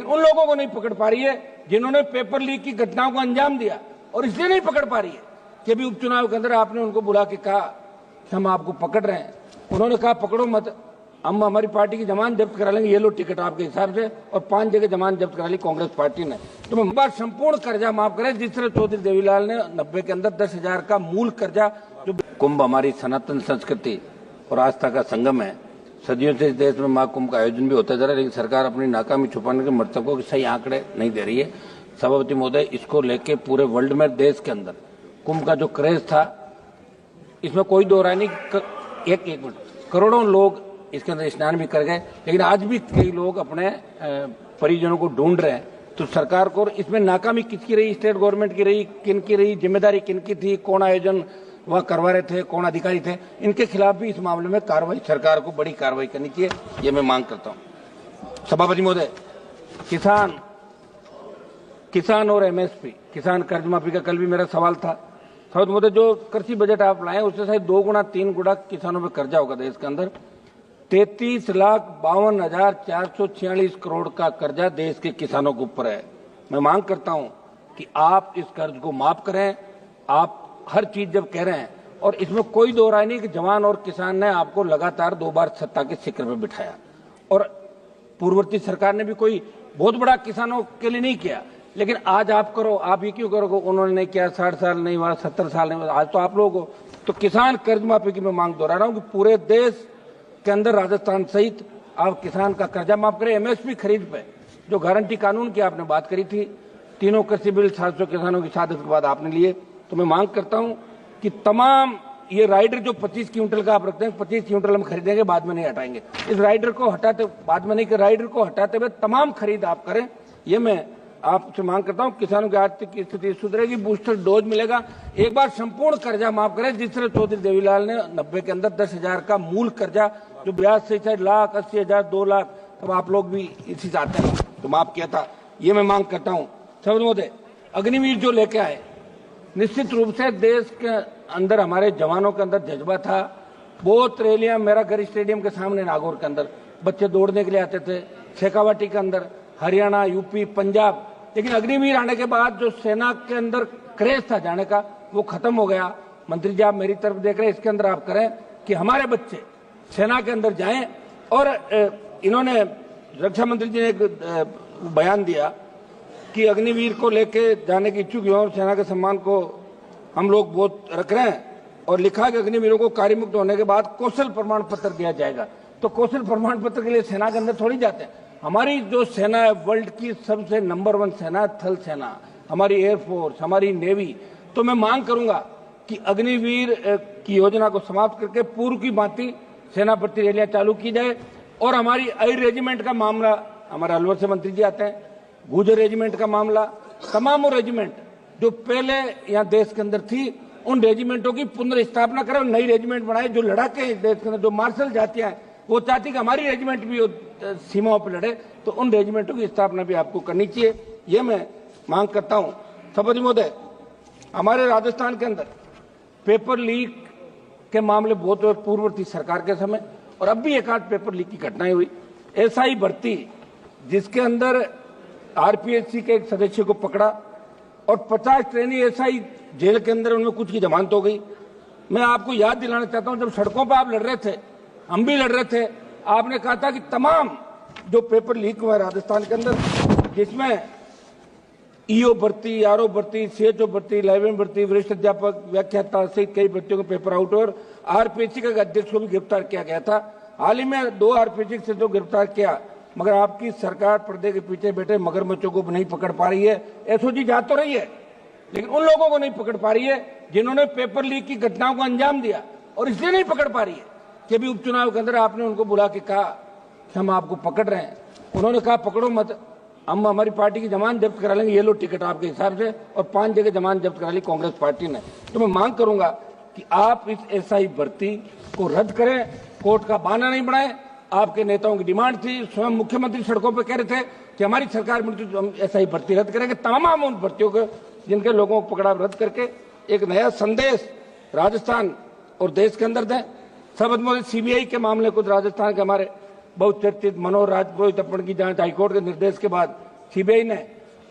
लेकिन उन लोगों को नहीं पकड़ पा रही है जिन्होंने पेपर लीक की घटनाओं को अंजाम दिया, और इसलिए नहीं पकड़ पा रही है कि अभी उपचुनाव के अंदर आपने उनको बुला के कहा कि हम आपको पकड़ रहे हैं, उन्होंने कहा पकड़ो मत, हम हमारी पार्टी की जमानत जब्त करा लेंगे, ये लो टिकट आपके हिसाब से, और 5 जगह जमानत जब्त करा ली कांग्रेस पार्टी ने। तो मैं बार संपूर्ण कर्जा माफ करें, जिस तरह चौधरी देवीलाल ने 90 के अंदर 10,000 का मूल कर्जा। जो कुंभ हमारी सनातन संस्कृति और आस्था का संगम है, सदियों से इस देश में महाकुंभ का आयोजन भी होता जा रहा है, लेकिन सरकार अपनी नाकामी छुपाने के मृतकों के सही आंकड़े नहीं दे रही है। सभापति महोदय, इसको लेके पूरे वर्ल्ड में, देश के अंदर कुंभ का जो क्रेज था, इसमें कोई दो राय नहीं, एक मिनट, करोड़ों लोग इसके अंदर स्नान भी कर गए, लेकिन आज भी कई लोग अपने परिजनों को ढूंढ रहे हैं। तो सरकार को इसमें नाकामी किसकी रही, स्टेट गवर्नमेंट की रही, किन की रही, जिम्मेदारी किन की थी, कौन आयोजन वह करवा रहे थे, कौन अधिकारी थे, इनके खिलाफ भी इस मामले में कार्रवाई, सरकार को बड़ी कार्रवाई करनी चाहिए, ये मैं मांग करता हूं। सभापति महोदय, किसान और एमएसपी, किसान कर्ज माफी का कल भी मेरा सवाल था। सभापति महोदय, जो कृषि बजट आप लाए उससे शायद 2 गुना 3 गुना किसानों पर कर्जा होगा देश के अंदर। 33,52,446 करोड़ का कर्जा देश के किसानों के ऊपर है। मैं मांग करता हूं कि आप इस कर्ज को माफ करें। आप हर चीज जब कह रहे हैं, और इसमें कोई दो राय नहीं कि जवान और किसान ने आपको लगातार 2 बार सत्ता के शिखर पर बिठाया, और पूर्ववर्ती सरकार ने भी कोई बहुत बड़ा किसानों के लिए नहीं किया, लेकिन आज आप करो, आप ये क्यों करोगे, उन्होंने नहीं किया, 60 साल नहीं हुआ, 70 साल नहीं हुआ, आज तो आप लोग हो। तो किसान कर्ज माफी की मैं मांग दोहरा रहा हूं कि पूरे देश के अंदर राजस्थान सहित आप किसान का कर्जा माफ करें। एमएसपी खरीद पे जो गारंटी कानून की आपने बात करी थी, तीनों कृषि बिल 700 किसानों की शहादत के बाद आपने लिए, तो मैं मांग करता हूं कि तमाम ये राइडर जो 25 क्विंटल का आप रखते हैं, 25 क्विंटल हम खरीदेंगे, बाद में नहीं हटाएंगे, इस राइडर को हटाते, बाद में नहीं कर, राइडर को हटाते हुए तमाम खरीद आप करें, ये मैं आपसे मांग करता हूं। किसानों की आर्थिक स्थिति सुधरेगी, बूस्टर डोज मिलेगा। एक बार संपूर्ण कर्जा माफ करें, जिस तरह चौधरी देवीलाल ने 90 के अंदर 10,000 का मूल कर्जा, जो ब्याज से शायद 1,80,000 2 लाख, तब आप लोग भी इसी चाहते हैं तो माफ किया था, ये मैं मांग करता हूं। सभापति महोदय, अग्निवीर जो लेके आए, निश्चित रूप से देश के अंदर हमारे जवानों के अंदर जज्बा था। बहुत रैलियां, मेरा घर स्टेडियम के सामने नागौर के अंदर बच्चे दौड़ने के लिए आते थे, शेखावाटी के अंदर, हरियाणा, यूपी, पंजाब, लेकिन अग्निवीर आने के बाद जो सेना के अंदर क्रेज था जाने का, वो खत्म हो गया। मंत्री जी, आप मेरी तरफ देख रहे हैं, इसके अंदर आप करें कि हमारे बच्चे सेना के अंदर जाएं। और इन्होंने, रक्षा मंत्री जी ने एक बयान दिया कि अग्निवीर को लेके जाने की इच्छुक युवाओं, सेना के सम्मान को हम लोग बहुत रख रहे हैं, और लिखा कि अग्निवीरों को कार्यमुक्त होने के बाद कौशल प्रमाण पत्र दिया जाएगा। तो कौशल प्रमाण पत्र के लिए सेना के अंदर थोड़ी जाते हैं। हमारी जो सेना है, वर्ल्ड की सबसे नंबर 1 सेना, थल सेना, हमारी एयरफोर्स, हमारी नेवी। तो मैं मांग करूंगा कि अग्निवीर की योजना को समाप्त करके पूर्व की भांति सेना भर्ती रैलियां चालू की जाए। और हमारी एयर रेजिमेंट का मामला, हमारे अलवर से मंत्री जी आते हैं, गुजर रेजिमेंट का मामला, तमाम रेजिमेंट जो पहले यहाँ देश के अंदर थी, उन रेजिमेंटों की पुनर्स्थापना करें, नई रेजिमेंट बनाए जो लड़ाके देश के अंदर, जो मार्शल जातियां हैं, वो चाहती कि हमारी रेजिमेंट भी सीमाओं पर लड़े, तो उन रेजिमेंटों की स्थापना भी आपको करनी चाहिए, ये मैं मांग करता हूं। सभापति महोदय, हमारे राजस्थान के अंदर पेपर लीक के मामले बहुत हुए पूर्ववर्ती सरकार के समय, और अब भी एक आध पेपर लीक की घटनाएं हुई। एसआई भर्ती, जिसके अंदर आरपीएससी के एक सदस्य को पकड़ा और 50 ट्रेनी एसआई जेल के अंदर, उनमें कुछ की जमानत हो गई। मैं आपको याद दिलाना चाहता हूं, जब सड़कों पर आप लड़ रहे थे, हम भी लड़ रहे थे, आपने कहा था कि तमाम जो पेपर लीक हुआ राजस्थान के अंदर, जिसमें ईओ भर्ती, आरओ भर्ती, सीएचओ भर्ती, लाइब्रेरियन भर्ती, वरिष्ठ अध्यापक, व्याख्याता सहित कई भर्तियों के पेपर आउट, और आरपीएससी के अध्यक्ष को भी गिरफ्तार किया गया था। हाल ही में 2 आरपीएससी से तो गिरफ्तार किया, मगर आपकी सरकार पर्दे के पीछे बैठे मगरमच्छों को नहीं पकड़ पा रही है। एसओजी जा तो रही है, लेकिन उन लोगों को नहीं पकड़ पा रही है जिन्होंने पेपर लीक की घटनाओं को अंजाम दिया, और इसलिए नहीं पकड़ पा रही है कि अभी उपचुनाव के अंदर आपने उनको बुला के कहा कि हम आपको पकड़ रहे हैं, उन्होंने कहा पकड़ो मत, हम हमारी पार्टी की जमानत जब्त करा लेंगे, ये लो टिकट आपके हिसाब से, और 5 जगह जमानत जब्त करा ली कांग्रेस पार्टी ने। तो मैं मांग करूंगा कि आप इस एसआई भर्ती को रद्द करें, कोर्ट का बहाना नहीं बनाएं। आपके नेताओं की डिमांड थी, स्वयं मुख्यमंत्री सड़कों पर कह रहे थे कि हमारी सरकार में तो हम एसआई भर्ती रद्द करेंगे, तमाम उन भर्तियों को जिनके लोगों को पकड़ा रद्द करके एक नया संदेश राजस्थान और देश के अंदर दें। सभापति, सीबीआई के मामले खुद राजस्थान के हमारे बहुत चर्चित मनोहर राजपुरोहित अपहरण की जांच हाईकोर्ट के निर्देश के बाद सीबीआई ने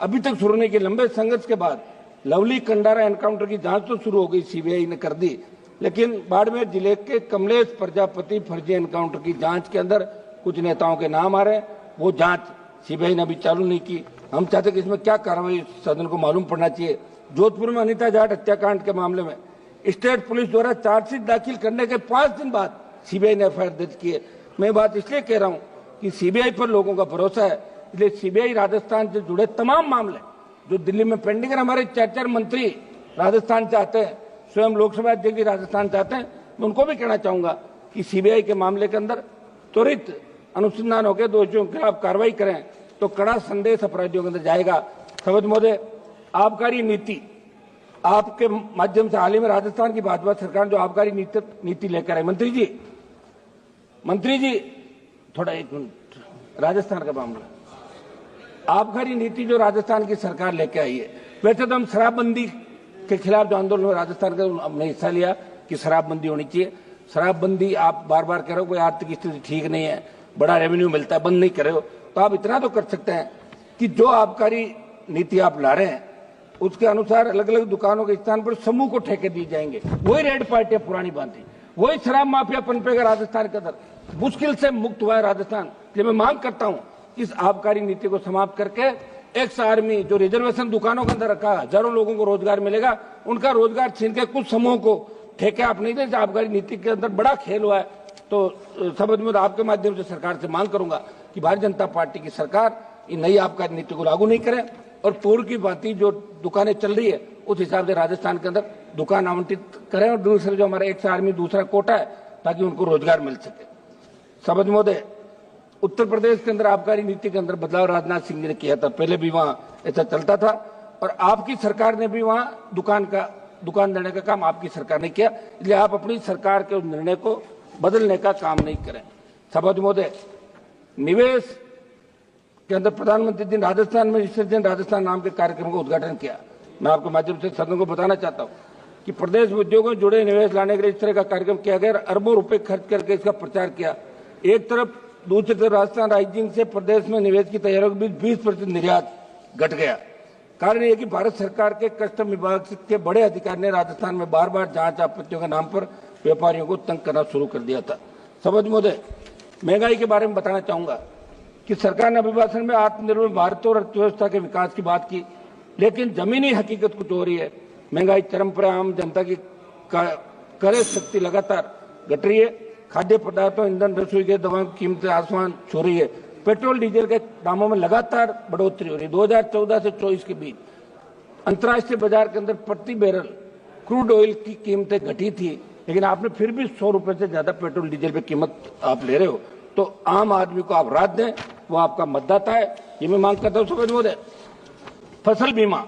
अभी तक शुरू नहीं की। लंबे संघर्ष के बाद लवली कंडारा एनकाउंटर की जांच तो शुरू हो गई, सीबीआई ने कर दी, लेकिन बाड़मेर जिले के कमलेश प्रजापति फर्जी एनकाउंटर की जांच के अंदर कुछ नेताओं के नाम आ रहे हैं, वो जांच सीबीआई ने अभी चालू नहीं की। हम चाहते कि इसमें क्या कार्रवाई सदन को मालूम पड़ना चाहिए। जोधपुर में अनिता जाट हत्याकांड के मामले में स्टेट पुलिस द्वारा चार्जशीट दाखिल करने के 5 दिन बाद सीबीआई ने एफआईआर दर्ज की है। मैं बात इसलिए कह रहा हूं कि सीबीआई पर लोगों का भरोसा है, इसलिए सीबीआई राजस्थान से जुड़े तमाम मामले जो दिल्ली में पेंडिंग है, हमारे 4 मंत्री राजस्थान चाहते हैं, स्वयं लोकसभा अध्यक्ष भी राजस्थान चाहते हैं, मैं उनको भी कहना चाहूंगा कि सीबीआई के मामले के अंदर त्वरित अनुसंधान होकर दोषियों के खिलाफ कार्रवाई करें तो कड़ा संदेश अपराधियों के अंदर जाएगा। सवद महोदय, आबकारी नीति आपके माध्यम से हाल ही में राजस्थान की भाजपा सरकार जो आबकारी नीति लेकर आई, मंत्री जी थोड़ा एक मिनट, राजस्थान का मामला, आबकारी नीति जो राजस्थान की सरकार लेके आई है, वैसे तो हम शराबबंदी के खिलाफ जो आंदोलन में राजस्थान का हमने हिस्सा लिया कि शराबबंदी होनी चाहिए। शराबबंदी आप बार बार कह रहे हो, कोई आर्थिक स्थिति ठीक नहीं है, बड़ा रेवेन्यू मिलता है, बंद नहीं कर रहे हो, तो आप इतना तो कर सकते हैं कि जो आबकारी नीति आप ला रहे हैं उसके अनुसार अलग अलग दुकानों के स्थान पर समूह को ठेके दिए जाएंगे। वही रेड पार्टी पुरानी बांधी, वही शराब माफिया पनपेगा राजस्थान के अंदर, मुश्किल से मुक्त हुआ है राजस्थान। इसलिए मैं मांग करता हूं इस आबकारी नीति को समाप्त करके एक्स आर्मी जो रिजर्वेशन दुकानों के अंदर रखा, हजारों लोगों को रोजगार मिलेगा, उनका रोजगार छीन के कुछ समूहों को ठेके आप नहीं दे। आबकारी नीति के अंदर बड़ा खेल हुआ है। तो समझ में आपके माध्यम से सरकार से मांग करूंगा कि भारतीय जनता पार्टी की सरकार इन नई आबकारी नीति को लागू नहीं करे और पूर्व की भांति जो दुकानें चल रही है उस हिसाब से राजस्थान के अंदर दुकान आवंटित करें और दूसरे जो हमारा एक्स आर्मी दूसरा कोटा है ताकि उनको रोजगार मिल सके। समझ महोदय, उत्तर प्रदेश के अंदर आबकारी नीति के अंदर बदलाव राजनाथ सिंह जी ने किया था, पहले भी वहां ऐसा चलता था और आपकी सरकार ने भी वहां दुकान देने का काम आपकी सरकार ने किया, इसलिए आप अपनी सरकार के उस निर्णय को बदलने का काम नहीं करें। समझ महोदय, निवेश के अंदर प्रधानमंत्री जी राजस्थान में विसर्जन राजस्थान नाम के कार्यक्रम का उद्घाटन किया। मैं आपके माध्यम से सदन को बताना चाहता हूं कि प्रदेश में उद्योगों में जुड़े निवेश लाने के लिए इस तरह का कार्यक्रम किया गया, अरबों रुपए खर्च करके इसका प्रचार किया। एक तरफ, दूसरी तरफ राजस्थान राइजिंग से प्रदेश में निवेश की तैयारियों के बीच 20% निर्यात घट गया। कारण यह कि भारत सरकार के कस्टम विभाग के बड़े अधिकारी ने राजस्थान में बार बार जांच आपत्तियों के नाम पर व्यापारियों को तंग करना शुरू कर दिया था। समझ महोदय, महंगाई के बारे में बताना चाहूंगा कि सरकार ने अभिभाषण में आत्मनिर्भर भारत और अर्थव्यवस्था के विकास की बात की, लेकिन जमीनी हकीकत कुछ हो रही है। महंगाई चरम पर, आम जनता की क्रय शक्ति लगातार घट रही है। खाद्य पदार्थों, ईंधन, रसोई के दवाओं की कीमतें आसमान छू रही है। पेट्रोल डीजल के दामों में लगातार बढ़ोतरी हो रही है। 2014 से 24 के बीच अंतर्राष्ट्रीय बाजार के अंदर प्रति बैरल क्रूड ऑयल की कीमतें घटी थी, लेकिन आपने फिर भी 100 रुपए से ज्यादा पेट्रोल डीजल पे कीमत आप ले रहे हो, तो आम आदमी को आप राहत दें, वो आपका मतदाता है, ये मैं मांग करता हूं। समझ महोदय, फसल बीमा,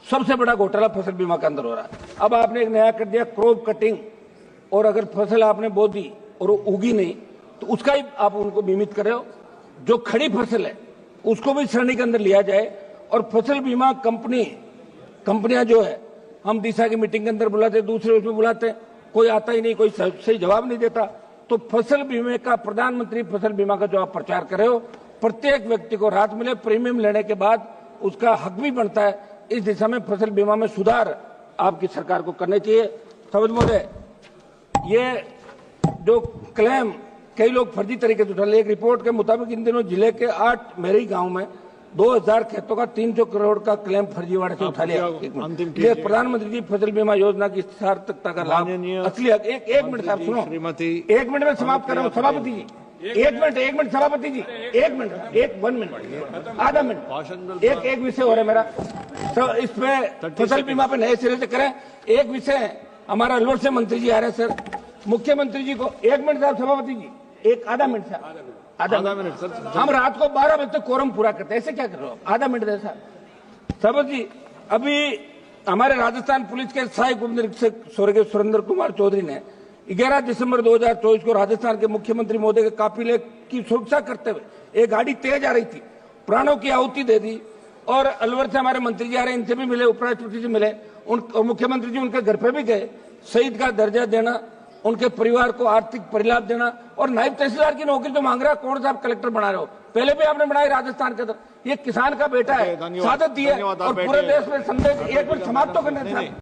सबसे बड़ा घोटाला फसल बीमा के अंदर हो रहा है। अब आपने एक नया कर दिया क्रॉप कटिंग, और अगर फसल आपने बो दी और वो उगी नहीं तो उसका ही आप उनको बीमित कर रहे हो। जो खड़ी फसल है उसको भी श्रेणी के अंदर लिया जाए और फसल बीमा कंपनियां जो है, हम दिशा की मीटिंग के अंदर बुलाते, दूसरे उसमें बुलाते, कोई आता ही नहीं, कोई सही जवाब नहीं देता। तो फसल बीमे का, प्रधानमंत्री फसल बीमा का जो आप प्रचार कर रहे हो, प्रत्येक व्यक्ति को राहत मिले, प्रीमियम लेने के बाद उसका हक भी बनता है। इस दिशा में फसल बीमा में सुधार आपकी सरकार को करने चाहिए। समझ महोदय, ये जो क्लेम कई लोग फर्जी तरीके से उठा रहे, एक रिपोर्ट के मुताबिक इन दिनों जिले के 8 मेरी गांव में 2000 खेतों का 300 करोड़ का क्लेम फर्जीवाड़े से उठा लिया। ये प्रधानमंत्री जी फसल बीमा योजना की सार्थकता का लाभ असली। एक मिनट साहब सुनो, 1 मिनट में समाप्त कर रहा हूँ सभापति जी, 1 मिनट सभापति जी, 1 मिनट, आधा मिनट, एक विषय हो रहा है मेरा, तो इस पे फसल बीमा पे नए सिरे से करें। एक विषय हमारा अलवर से मंत्री जी आ रहे हैं सर, मुख्यमंत्री जी को 1 मिनट साहब, सभापति जी आधा मिनट साहब, आधा मिनट सर, हम रात को 12 बजे तक कोरम पूरा करते हैं, ऐसे क्या कर रहे हो? आधा मिनट दे साहब। सभापति जी, अभी हमारे राजस्थान पुलिस के सहायक उप निरीक्षक स्वर्गीय सुरेंद्र कुमार चौधरी ने 11 दिसंबर 2024 को राजस्थान के मुख्यमंत्री महोदय के काफिले की सुरक्षा करते हुए एक गाड़ी तेज आ रही थी, प्राणों की आहुति दे दी। और अलवर से हमारे मंत्री जी आ रहे हैं, इनसे भी मिले, उपराष्ट्रपति से मिले, मुख्यमंत्री जी उनके घर पे भी गए। शहीद का दर्जा देना, उनके परिवार को आर्थिक परिलाभ देना, और नायब तहसीलदार की नौकरी तो मांग रहा है, कौन सा आप कलेक्टर बना रहे हो? पहले भी आपने बनाई राजस्थान के अंदर, ये किसान का बेटा है, धन्यवाद। शहादत दी है धन्यवाद, आप और पूरे बैठिए। देश में संदेश एक बार समाप्त तो करना चाहिए।